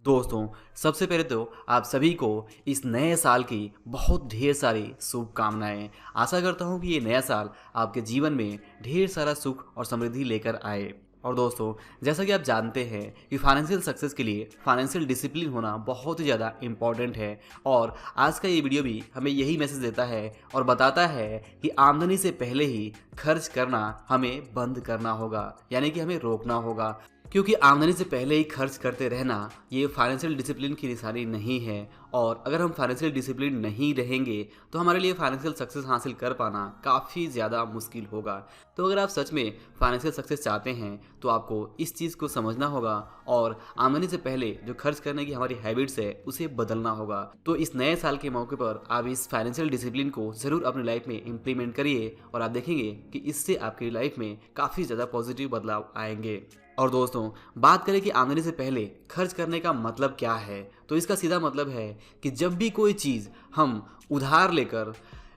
दोस्तों, सबसे पहले तो आप सभी को इस नए साल की बहुत ढेर सारी शुभकामनाएँ। आशा करता हूँ कि ये नया साल आपके जीवन में ढेर सारा सुख और समृद्धि लेकर आए। और दोस्तों, जैसा कि आप जानते हैं कि फाइनेंशियल सक्सेस के लिए फाइनेंशियल डिसिप्लिन होना बहुत ही ज़्यादा इम्पॉर्टेंट है। और आज का ये वीडियो भी हमें यही मैसेज देता है और बताता है कि आमदनी से पहले ही खर्च करना हमें बंद करना होगा, यानी कि हमें रोकना होगा। क्योंकि आमदनी से पहले ही खर्च करते रहना ये फाइनेंशियल डिसिप्लिन की निशानी नहीं है। और अगर हम फाइनेंशियल डिसिप्लिन नहीं रहेंगे तो हमारे लिए फाइनेंशियल सक्सेस हासिल कर पाना काफ़ी ज़्यादा मुश्किल होगा। तो अगर आप सच में फाइनेंशियल सक्सेस चाहते हैं तो आपको इस चीज़ को समझना होगा और आमदनी से पहले जो खर्च करने की हमारी हैबिट्स है उसे बदलना होगा। तो इस नए साल के मौके पर आप इस फाइनेंशियल डिसिप्लिन को ज़रूर अपनी लाइफ में इम्प्लीमेंट करिए और आप देखेंगे कि इससे आपकी लाइफ में काफ़ी ज़्यादा पॉजिटिव बदलाव आएंगे। और दोस्तों, बात करें कि आमदनी से पहले खर्च करने का मतलब क्या है, तो इसका सीधा मतलब है कि जब भी कोई चीज़ हम उधार लेकर,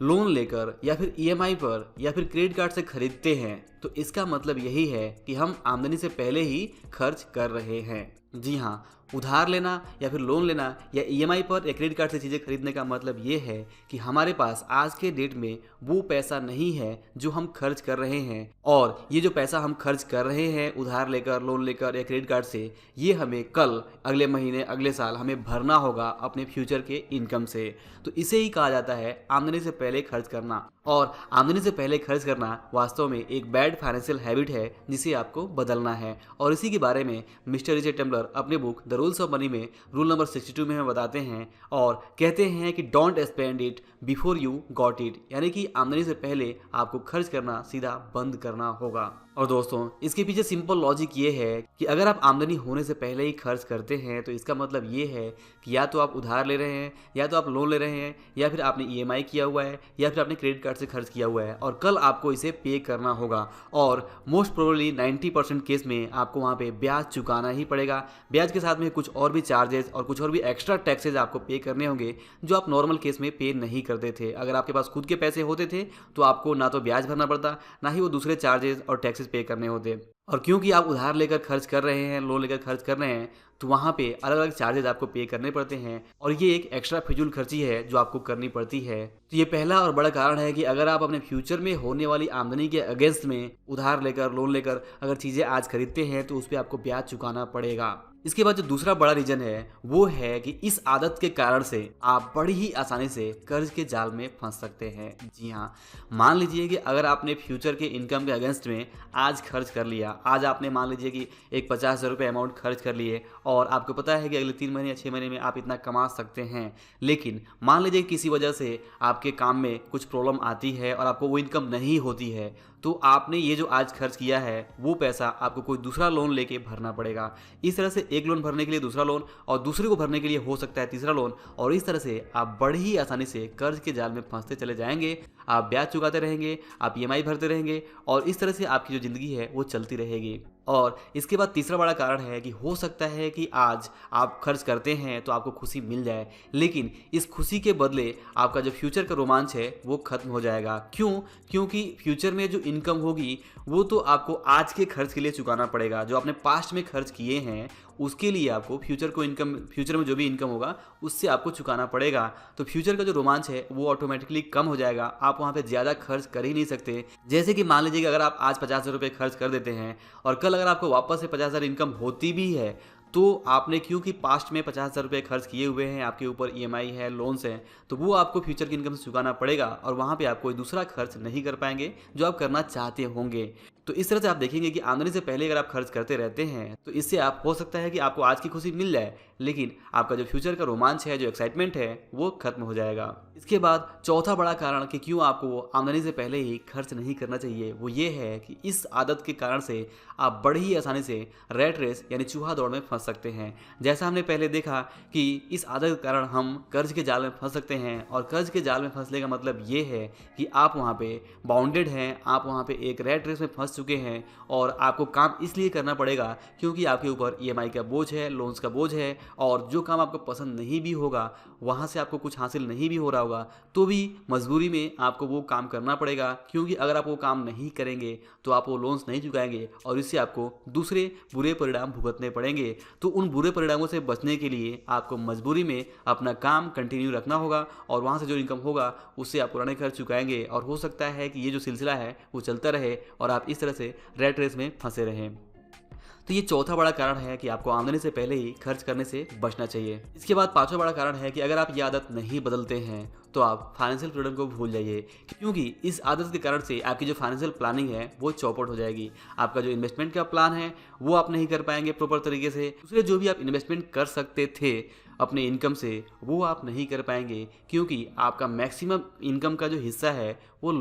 लोन लेकर या फिर ईएमआई पर या फिर क्रेडिट कार्ड से खरीदते हैं तो इसका मतलब यही है कि हम आमदनी से पहले ही खर्च कर रहे हैं। जी हाँ, उधार लेना या फिर लोन लेना या ईएमआई पर या क्रेडिट कार्ड से चीज़ें खरीदने का मतलब ये है कि हमारे पास आज के डेट में वो पैसा नहीं है जो हम खर्च कर रहे हैं। और ये जो पैसा हम खर्च कर रहे हैं उधार लेकर, लोन लेकर या क्रेडिट कार्ड से, ये हमें कल, अगले महीने, अगले साल हमें भरना होगा अपने फ्यूचर के इनकम से। तो इसे ही कहा जाता है आमदनी से पहले खर्च करना। और आमदनी से पहले खर्च करना वास्तव में एक बैड फाइनेंशियल हैबिट है जिसे आपको बदलना है। और इसी के बारे में मिस्टर रिचर्ड टेम्पलर अपने book the rules of money में रूल नंबर 62 में हमें बताते हैं और कहते हैं कि don't spend it before you got it, यानी कि आमदनी से पहले आपको खर्च करना सीधा बंद करना होगा। और दोस्तों, इसके पीछे सिंपल लॉजिक ये है कि अगर आप आमदनी होने से पहले ही खर्च करते हैं तो इसका मतलब ये है कि या तो आप उधार ले रहे हैं, या तो आप लोन ले रहे हैं, या फिर आपने ईएमआई किया हुआ है, या फिर आपने क्रेडिट कार्ड से खर्च किया हुआ है और कल आपको इसे पे करना होगा। और मोस्ट प्रोबेबली 90% केस में आपको वहाँ पे ब्याज चुकाना ही पड़ेगा। ब्याज के साथ में कुछ और भी चार्जेस और कुछ और भी एक्स्ट्रा टैक्सेस आपको पे करने होंगे जो आप नॉर्मल केस में पे नहीं करते थे। अगर आपके पास खुद के पैसे होते थे तो आपको ना तो ब्याज भरना पड़ता, ना ही वो दूसरे चार्जेस और टैक्सेस पे करने होते। और क्योंकि आप उधार लेकर खर्च कर रहे हैं, लोन लेकर खर्च कर रहे हैं, तो वहाँ पे अलग अलग चार्जेस आपको पे करने पड़ते हैं और ये एक एक्स्ट्रा फिजूल खर्ची है जो आपको करनी पड़ती है। तो ये पहला और बड़ा कारण है कि अगर आप अपने फ्यूचर में होने वाली आमदनी के अगेंस्ट में उधार लेकर, लोन लेकर अगर चीज़ें आज खरीदते हैं तो उस पर आपको ब्याज चुकाना पड़ेगा। इसके बाद जो दूसरा बड़ा रीजन है वो है कि इस आदत के कारण से आप बड़ी ही आसानी से कर्ज के जाल में फंस सकते हैं। जी हाँ, मान लीजिए कि अगर आपने फ्यूचर के इनकम के अगेंस्ट में आज खर्च कर लिया, आज आपने मान लीजिए कि एक 50,000 रुपये अमाउंट खर्च कर लिए और आपको पता है कि अगले 3 महीने या 6 महीने में आप इतना कमा सकते हैं। लेकिन मान लीजिए किसी वजह से आपके काम में कुछ प्रॉब्लम आती है और आपको वो इनकम नहीं होती है, तो आपने ये जो आज खर्च किया है वो पैसा आपको कोई दूसरा लोन लेके भरना पड़ेगा। इस तरह से एक लोन भरने के लिए दूसरा लोन और दूसरे को भरने के लिए हो सकता है तीसरा लोन, और इस तरह से आप बड़ी ही आसानी से कर्ज के जाल में फंसते चले जाएंगे। आप ब्याज चुकाते रहेंगे, आप ईएमआई भरते रहेंगे और इस तरह से आपकी जो ज़िंदगी है वो चलती रहेगी। और इसके बाद तीसरा बड़ा कारण है कि हो सकता है कि आज आप खर्च करते हैं तो आपको खुशी मिल जाए, लेकिन इस खुशी के बदले आपका जो फ्यूचर का रोमांच है वो खत्म हो जाएगा। क्यों? क्योंकि फ्यूचर में जो इनकम होगी वो तो आपको आज के खर्च के लिए चुकाना पड़ेगा। जो आपने पास्ट में खर्च किए हैं उसके लिए आपको फ्यूचर में जो भी इनकम होगा उससे आपको चुकाना पड़ेगा। तो फ्यूचर का जो रोमांच है वो ऑटोमेटिकली कम हो जाएगा। आप वहाँ पे ज़्यादा खर्च कर ही नहीं सकते। जैसे कि मान लीजिए कि अगर आप आज 50,000 रुपये खर्च कर देते हैं और कल अगर आपको वापस से 50,000 इनकम होती भी है तो आपने, क्योंकि पास्ट में 50,000 रुपये खर्च किए हुए हैं, आपके ऊपर ईएमआई है, लोन्स हैं, तो वो आपको फ्यूचर की इनकम से चुकाना पड़ेगा और वहाँ पे आप कोई दूसरा खर्च नहीं कर पाएंगे जो आप करना चाहते होंगे। तो इस तरह से आप देखेंगे कि आमदनी से पहले अगर आप खर्च करते रहते हैं तो इससे आप हो सकता है कि आपको आज की खुशी मिल जाए, लेकिन आपका जो फ्यूचर का रोमांच है, जो एक्साइटमेंट है, वो खत्म हो जाएगा। इसके बाद चौथा बड़ा कारण कि क्यों आपको आमदनी से पहले ही खर्च नहीं करना चाहिए वो ये है कि इस आदत के कारण से आप बड़ी ही आसानी से रैट रेस यानी चूहा दौड़ में फंस सकते हैं। जैसा हमने पहले देखा कि इस आदत के कारण हम कर्ज के जाल में फंस सकते हैं और कर्ज के जाल में फंसने का मतलब ये है कि आप वहाँ पे बाउंडेड हैं, आप वहाँ पे एक रैट रेस में फंस चुके हैं और आपको काम इसलिए करना पड़ेगा क्योंकि आपके ऊपर ईएमआई का बोझ है, लोन्स का बोझ है और जो काम आपको पसंद नहीं भी होगा, वहाँ से आपको कुछ हासिल नहीं भी हो रहा होगा, तो भी मजबूरी में आपको वो काम करना पड़ेगा। क्योंकि अगर आप वो काम नहीं करेंगे तो आप वो लोन्स नहीं चुकाएंगे और इस इससे आपको दूसरे बुरे परिणाम भुगतने पड़ेंगे। तो उन बुरे परिणामों से बचने के लिए आपको मजबूरी में अपना काम कंटिन्यू रखना होगा और वहाँ से जो इनकम होगा उससे आप पुराने खर्च चुकाएंगे और हो सकता है कि ये जो सिलसिला है वो चलता रहे और आप इस तरह से रैट रेस में फंसे रहें। तो ये चौथा बड़ा कारण है कि आपको आमदनी से पहले ही खर्च करने से बचना चाहिए। इसके बाद पांचवा बड़ा कारण है कि अगर आप ये आदत नहीं बदलते हैं तो आप फाइनेंशियल फ्रीडम को भूल जाइए, क्योंकि इस आदत के कारण से आपकी जो फाइनेंशियल प्लानिंग है वो चौपट हो जाएगी। आपका जो इन्वेस्टमेंट का प्लान है वो आप नहीं कर पाएंगे प्रॉपर तरीके से। दूसरे जो भी आप इन्वेस्टमेंट कर सकते थे अपने इनकम से वो आप नहीं कर पाएंगे, क्योंकि आपका मैक्सिमम इनकम का जो हिस्सा है वो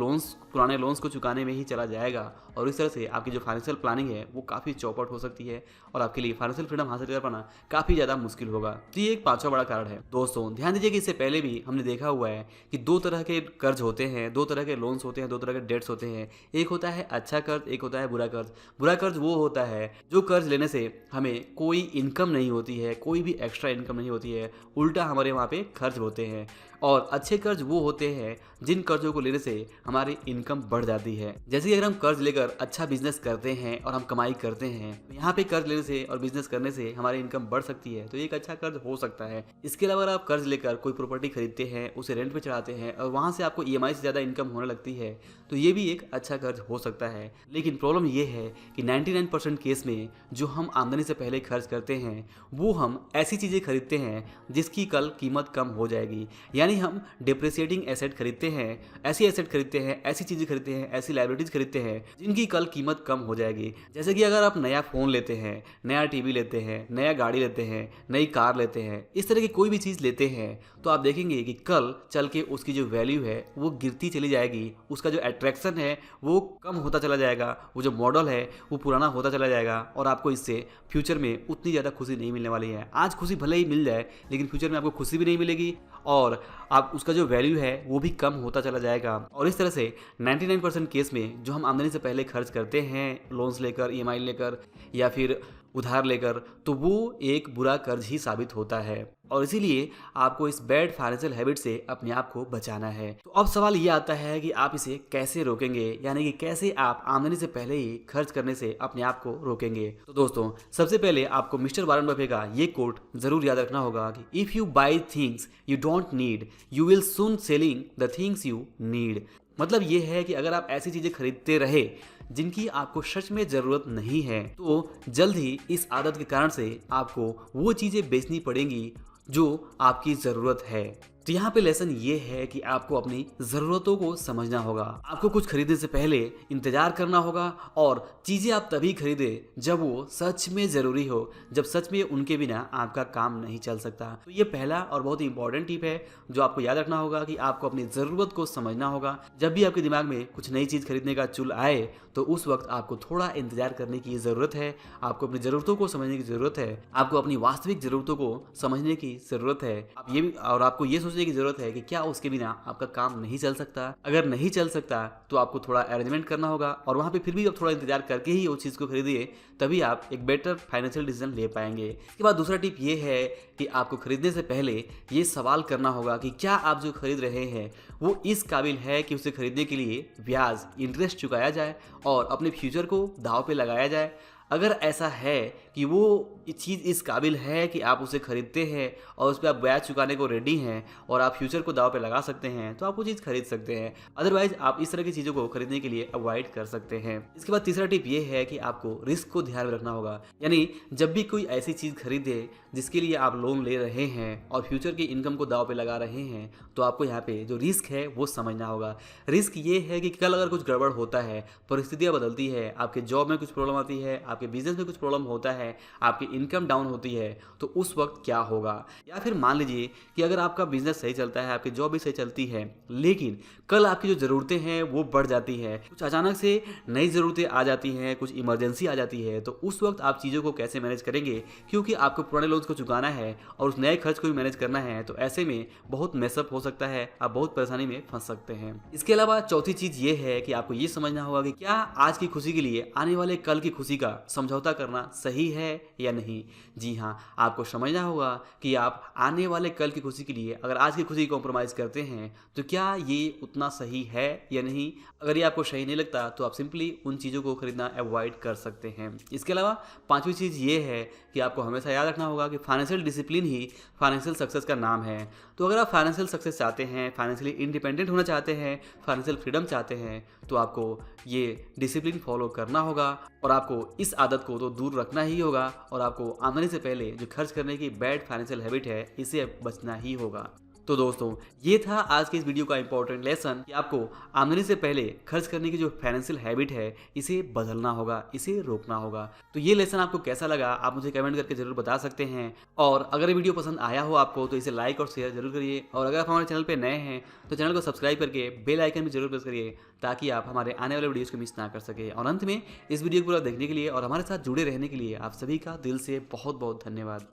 पुराने लोन्स को चुकाने में ही चला जाएगा और इस तरह से आपकी जो फाइनेंशियल प्लानिंग है वो काफ़ी चौपट हो सकती है और आपके लिए फाइनेंशियल फ्रीडम हासिल कर पाना काफ़ी ज़्यादा मुश्किल होगा। तो ये एक पांचवा बड़ा कारण है। दोस्तों ध्यान दीजिए कि इससे पहले भी हमने देखा हुआ है कि दो तरह के कर्ज होते हैं, दो तरह के लोन्स होते हैं, दो तरह के डेट्स होते हैं। एक होता है अच्छा कर्ज, एक होता है बुरा कर्ज। बुरा कर्ज वो होता है जो कर्ज लेने से हमें कोई इनकम नहीं होती है, कोई भी एक्स्ट्रा इनकम नहीं होती है, उल्टा हमारे वहाँ पे खर्च होते हैं। और अच्छे कर्ज वो होते हैं जिन कर्जों को लेने से हमारी इनकम बढ़ जाती है। जैसे कि अगर हम कर्ज लेकर अच्छा बिजनेस करते हैं और हम कमाई करते हैं, तो यहाँ पे कर्ज लेने से और बिजनेस करने से हमारी इनकम बढ़ सकती है, तो ये एक अच्छा कर्ज हो सकता है। इसके अलावा अगर आप कर्ज लेकर कोई प्रॉपर्टी खरीदते हैं, उसे रेंट पे चढ़ाते हैं और वहाँ से आपको ईएमआई से ज़्यादा इनकम होने लगती है, तो ये भी एक अच्छा कर्ज हो सकता है। लेकिन प्रॉब्लम ये है कि 99% केस में जो हम आमदनी से पहले खर्च करते हैं वो हम ऐसी चीज़ें खरीदते हैं जिसकी कल कीमत कम हो जाएगी। यानी हम डिप्रिसिएटिंग एसेट खरीदते हैं, ऐसी एसेट खरीदते हैं, ऐसी चीज़ें खरीदते हैं, ऐसी लाइबिलिटीज खरीदते हैं जिनकी कल कीमत कम हो जाएगी। जैसे कि अगर आप नया फ़ोन लेते हैं, नया टीवी लेते हैं, नया गाड़ी लेते हैं, नई कार लेते हैं, इस तरह की कोई भी चीज़ लेते हैं, तो आप देखेंगे कि कल चल के उसकी जो वैल्यू है वो गिरती चली जाएगी, उसका जो अट्रैक्शन है वो कम होता चला जाएगा, वो जो मॉडल है वो पुराना होता चला जाएगा और आपको इससे फ्यूचर में उतनी ज़्यादा खुशी नहीं मिलने वाली है। आज खुशी भले ही मिल जाए लेकिन फ्यूचर में आपको खुशी भी नहीं मिलेगी और आप उसका जो वैल्यू है वो भी कम होता चला जाएगा। और इस तरह से 99% केस में जो हम आमदनी से पहले खर्च करते हैं लोन्स लेकर, ईएमआई लेकर या फिर उधार लेकर, तो वो एक बुरा कर्ज ही साबित होता है और इसीलिए आपको इस बैड फाइनेंशियल हैबिट से अपने आप को बचाना है। तो अब सवाल ये आता है कि आप इसे कैसे रोकेंगे, यानी कि कैसे आप आमदनी से पहले ही खर्च करने से अपने आप को रोकेंगे। तो दोस्तों सबसे पहले आपको मिस्टर वॉरेन बफे का ये कोट जरूर याद रखना होगा कि if you buy things you don't need you will soon selling the things you need. मतलब ये है कि अगर आप ऐसी चीज़ें खरीदते रहे जिनकी आपको सच में ज़रूरत नहीं है, तो जल्द ही इस आदत के कारण से आपको वो चीज़ें बेचनी पड़ेंगी जो आपकी ज़रूरत है। तो यहाँ पे लेसन ये है कि आपको अपनी ज़रूरतों को समझना होगा। आपको कुछ खरीदने से पहले इंतज़ार करना होगा और चीज़ें आप तभी खरीदें जब वो सच में ज़रूरी हो, जब सच में उनके बिना आपका काम नहीं चल सकता। तो ये पहला और बहुत ही इंपॉर्टेंट टिप है जो आपको याद रखना होगा कि आपको अपनी ज़रूरत को समझना होगा। जब भी आपके दिमाग में कुछ नई चीज़ खरीदने का चुल आए तो उस वक्त आपको थोड़ा इंतज़ार करने की ज़रूरत है। आपको अपनी ज़रूरतों को समझने की ज़रूरत है, आपको अपनी वास्तविक ज़रूरतों को समझने की ज़रूरत है। आप ये भी और आपको ये सोचने की ज़रूरत है कि क्या उसके बिना आपका काम नहीं चल सकता। अगर नहीं चल सकता तो आपको थोड़ा अरेंजमेंट करना होगा और वहाँ पे फिर भी आप थोड़ा इंतजार करके ही उस चीज़ को खरीदिए, तभी आप एक बेटर फाइनेंशियल डिसीजन ले पाएंगे। इसके बाद दूसरा टिप ये है कि आपको खरीदने से पहले ये सवाल करना होगा कि क्या आप जो खरीद रहे हैं वो इस काबिल है कि उसे खरीदने के लिए ब्याज, इंटरेस्ट चुकाया जाए और अपने फ्यूचर को दांव पे लगाया जाए। अगर ऐसा है कि वो चीज़ इस काबिल है कि आप उसे खरीदते हैं और उस पर आप ब्याज चुकाने को रेडी हैं और आप फ्यूचर को दाव पे लगा सकते हैं, तो आप वो चीज़ खरीद सकते हैं। अदरवाइज आप इस तरह की चीज़ों को खरीदने के लिए अवॉइड कर सकते हैं। इसके बाद तीसरा टिप ये है कि आपको रिस्क को ध्यान में रखना होगा। यानी जब भी कोई ऐसी चीज़ खरीदे जिसके लिए आप लोन ले रहे हैं और फ्यूचर की इनकम को दाव पे लगा रहे हैं, तो आपको यहाँ पे जो रिस्क है वो समझना होगा। रिस्क ये है कि कल अगर कुछ गड़बड़ होता है, परिस्थितियाँ बदलती है, आपके जॉब में कुछ प्रॉब्लम आती है, आपके बिजनेस में कुछ प्रॉब्लम होता है, आपकी इनकम डाउन होती है, तो उस वक्त क्या होगा। या फिर मान लीजिए कि अगर आपका बिजनेस सही चलता है, आपकी जॉब भी सही चलती है, लेकिन कल आपकी जो ज़रूरतें हैं वो बढ़ जाती हैं, कुछ अचानक से नई ज़रूरतें आ जाती हैं, कुछ इमरजेंसी आ जाती है, तो उस वक्त आप चीज़ों को कैसे मैनेज करेंगे, क्योंकि आपको पुराने लोन्स को चुकाना है और उस नए खर्च को भी मैनेज करना है। तो ऐसे में बहुत मेसअप हो सकता है, आप बहुत परेशानी में फंस सकते हैं। इसके अलावा चौथी चीज़ ये है कि आपको ये समझना होगा कि क्या आज की खुशी के लिए आने वाले कल की खुशी का समझौता करना सही है या नहीं। जी हाँ, आपको समझना होगा कि आप आने वाले कल की खुशी के लिए अगर आज की खुशी कॉम्प्रोमाइज़ करते हैं तो क्या ये उतना सही है या नहीं। अगर ये आपको सही नहीं लगता तो आप सिंपली उन चीज़ों को खरीदना अवॉइड कर सकते हैं। इसके अलावा पांचवी चीज़ ये है कि आपको हमेशा याद रखना होगा कि फाइनेंशियल डिसिप्लिन ही फाइनेंशियल सक्सेस का नाम है। तो अगर आप फाइनेंशियल सक्सेस चाहते हैं, फाइनेंशियली इंडिपेंडेंट होना चाहते हैं, फाइनेंशियल फ्रीडम चाहते हैं, तो आपको ये डिसिप्लिन फॉलो करना होगा और आपको इस आदत को तो दूर रखना ही होगा और आपको आमदनी से पहले जो खर्च करने की बैड फाइनेंशियल हैबिट है इससे बचना ही होगा। तो दोस्तों, ये था आज के इस वीडियो का इंपॉर्टेंट लेसन कि आपको आमदनी से पहले खर्च करने की जो फाइनेंशियल हैबिट है इसे बदलना होगा, इसे रोकना होगा। तो ये लेसन आपको कैसा लगा आप मुझे कमेंट करके जरूर बता सकते हैं। और अगर ये वीडियो पसंद आया हो आपको तो इसे लाइक और शेयर जरूर करिए। और अगर आप हमारे चैनल पर नए हैं तो चैनल को सब्सक्राइब करके बेल आइकन भी जरूर प्रेस करिए ताकि आप हमारे आने वाले वीडियोज़ को मिस ना कर सके। और अंत में इस वीडियो को पूरा देखने के लिए और हमारे साथ जुड़े रहने के लिए आप सभी का दिल से बहुत बहुत धन्यवाद।